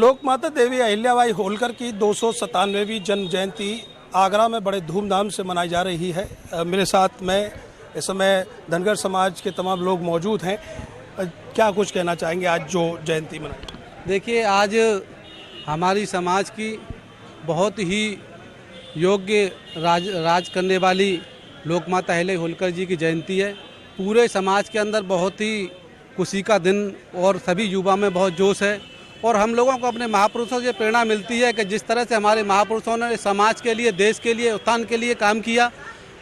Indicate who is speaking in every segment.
Speaker 1: लोकमाता देवी अहिल्याबाई होलकर की 297वीं जन्म जयंती आगरा में बड़े धूमधाम से मनाई जा रही है। मेरे साथ में इस समय धनगर समाज के तमाम लोग मौजूद हैं। क्या कुछ कहना चाहेंगे आज जो जयंती मनाई?
Speaker 2: देखिए, आज हमारी समाज की बहुत ही योग्य राज करने वाली लोकमाता अहिल्या होलकर जी की जयंती है। पूरे समाज के अंदर बहुत ही खुशी का दिन और सभी युवा में बहुत जोश है। और हम लोगों को अपने महापुरुषों से प्रेरणा मिलती है कि जिस तरह से हमारे महापुरुषों ने समाज के लिए, देश के लिए, उत्थान के लिए काम किया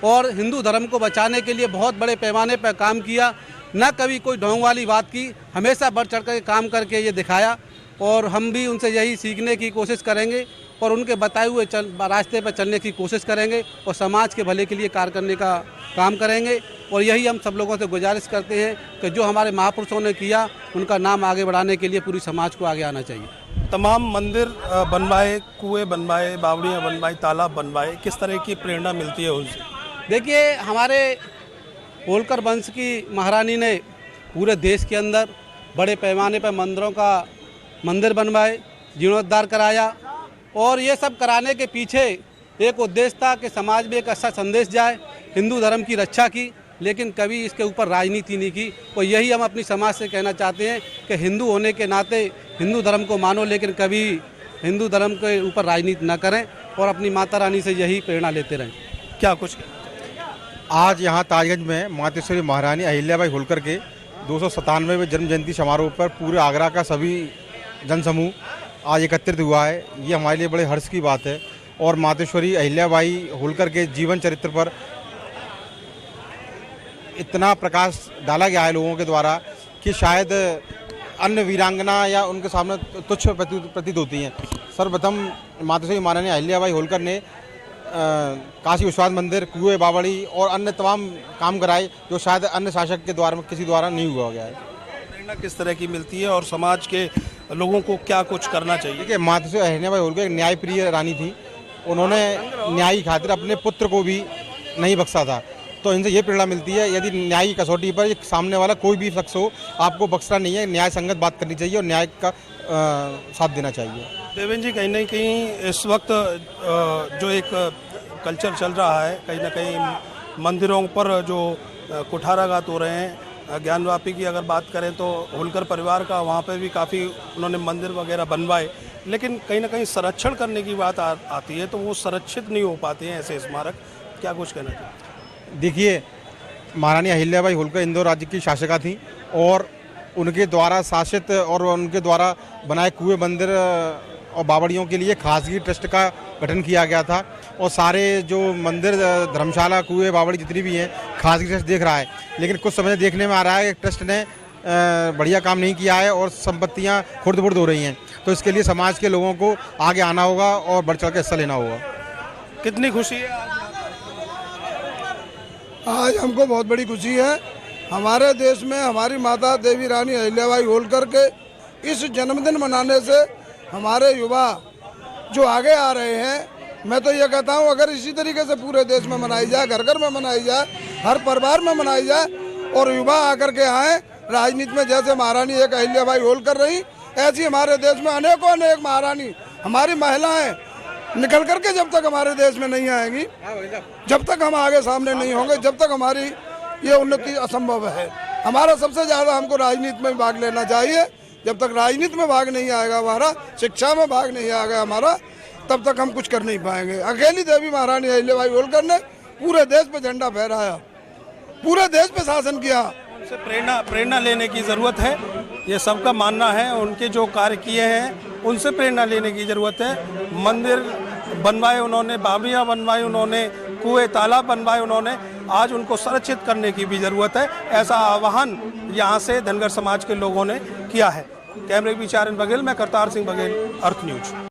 Speaker 2: और हिंदू धर्म को बचाने के लिए बहुत बड़े पैमाने पर काम किया, न कभी कोई ढोंग वाली बात की, हमेशा बढ़ चढ़ कर काम करके ये दिखाया। और हम भी उनसे यही सीखने की कोशिश करेंगे और उनके बताए हुए रास्ते पर चलने की कोशिश करेंगे और समाज के भले के लिए कार्य करने का काम करेंगे। और यही हम सब लोगों से गुजारिश करते हैं कि जो हमारे महापुरुषों ने किया, उनका नाम आगे बढ़ाने के लिए पूरी समाज को आगे आना चाहिए।
Speaker 1: तमाम मंदिर बनवाए, कुएं बनवाए, बावड़ियाँ बनवाई, तालाब बनवाए, किस तरह की प्रेरणा मिलती है उनसे?
Speaker 2: देखिए, हमारे होलकर वंश की महारानी ने पूरे देश के अंदर बड़े पैमाने पर मंदिर बनवाए, जीर्णोद्धार कराया और ये सब कराने के पीछे एक उद्देश्य था कि समाज में एक अच्छा संदेश जाए, हिंदू धर्म की रक्षा की, लेकिन कभी इसके ऊपर राजनीति नहीं की। और यही हम अपनी समाज से कहना चाहते हैं कि हिंदू होने के नाते हिंदू धर्म को मानो, लेकिन कभी हिंदू धर्म के ऊपर राजनीति न करें और अपनी माता रानी से यही प्रेरणा लेते रहें।
Speaker 1: क्या कुछ
Speaker 3: आज यहाँ ताजगंज में मातेश्वरी महारानी अहिल्याबाई होलकर के 297वें जन्म जयंती समारोह पर पूरे आगरा का सभी जनसमूह आज एकत्रित हुआ है। ये हमारे लिए बड़े हर्ष की बात है। और मातेश्वरी अहिल्याबाई होलकर के जीवन चरित्र पर इतना प्रकाश डाला गया है लोगों के द्वारा कि शायद अन्य वीरांगना या उनके सामने तुच्छ प्रतीत होती हैं। सर्वप्रथम मातेश्वरी महारानी अहिल्याबाई होलकर ने काशी विश्वनाथ मंदिर, कुएं, बावड़ी और अन्य तमाम काम कराए जो शायद अन्य शासक के द्वारा किसी द्वारा नहीं हुआ गया है।
Speaker 1: प्रेरणा किस तरह की मिलती है और समाज के लोगों को क्या कुछ करना चाहिए?
Speaker 3: देखिए, मातेश्वरी अहिल्याबाई होलकर एक न्यायप्रिय रानी थी। उन्होंने न्याय की खातिर अपने पुत्र को भी नहीं बख्शा था। तो इनसे ये प्रेरणा मिलती है, यदि न्याय की कसौटी पर सामने वाला कोई भी शख्स हो, आपको बख्शना नहीं है, न्याय संगत बात करनी चाहिए और न्याय का साथ देना चाहिए।
Speaker 1: देवेंद्र जी, कहीं ना कहीं इस वक्त जो एक कल्चर चल रहा है, कहीं ना कहीं मंदिरों पर जो कुठाराघात हो रहे हैं, ज्ञानवापी की अगर बात करें तो होलकर परिवार का वहाँ पर भी काफ़ी उन्होंने मंदिर वगैरह बनवाए, लेकिन कहीं ना कहीं संरक्षण करने की बात आती है तो वो संरक्षित नहीं हो पाते हैं ऐसे स्मारक। क्या कुछ कहना चाहिए?
Speaker 3: देखिए, महारानी अहिल्याबाई होलकर इंदौर राज्य की शासिका थी और उनके द्वारा शासित और उनके द्वारा बनाए कुएं, मंदिर और बावड़ियों के लिए खासगी ट्रस्ट का गठन किया गया था। और सारे जो मंदिर, धर्मशाला, कुएं, बावड़ी जितनी भी हैं, खासगी ट्रस्ट देख रहा है। लेकिन कुछ समय देखने में आ रहा है कि ट्रस्ट ने बढ़िया काम नहीं किया है और संपत्तियां खुर्द-बुर्द हो रही हैं। तो इसके लिए समाज के लोगों को आगे आना होगा और बढ़ चढ़ के हिस्सा लेना होगा।
Speaker 1: कितनी खुशी है
Speaker 4: आज? हमको बहुत बड़ी खुशी है। हमारे देश में हमारी माता देवी रानी अहिल्याबाई होलकर के इस जन्मदिन मनाने से हमारे युवा जो आगे आ रहे हैं, मैं तो ये कहता हूँ अगर इसी तरीके से पूरे देश में मनाई जाए, घर घर में मनाई जाए, हर परिवार में मनाई जाए और युवा आकर के आए राजनीति में, जैसे महारानी एक अहिल्याबाई होलकर रही, ऐसी हमारे देश में अनेक महारानी, हमारी महिलाएं निकल करके जब तक हमारे देश में नहीं आएंगी, जब तक हम आगे सामने नहीं होंगे, जब तक हमारी ये उन्नति असंभव है। हमारा सबसे ज़्यादा हमको राजनीति में भाग लेना चाहिए। जब तक राजनीति में भाग नहीं आएगा हमारा, शिक्षा में भाग नहीं आएगा हमारा, तब तक हम कुछ कर नहीं पाएंगे। अकेली देवी महारानी अहिल्याबाई होलकर ने पूरे देश पे झंडा फहराया, पूरे देश पे शासन किया।
Speaker 1: उनसे प्रेरणा लेने की ज़रूरत है, ये सबका मानना है। उनके जो कार्य किए हैं उनसे प्रेरणा लेने की ज़रूरत है। मंदिर बनवाए उन्होंने, बावड़ियाँ बनवाई उन्होंने, कुएं, तालाब बनवाए उन्होंने, आज उनको संरक्षित करने की भी ज़रूरत है। ऐसा आह्वान यहाँ से धनगर समाज के लोगों ने किया है। कैमरे की चारण बघेल, मैं करतार सिंह बघेल, अर्थ न्यूज।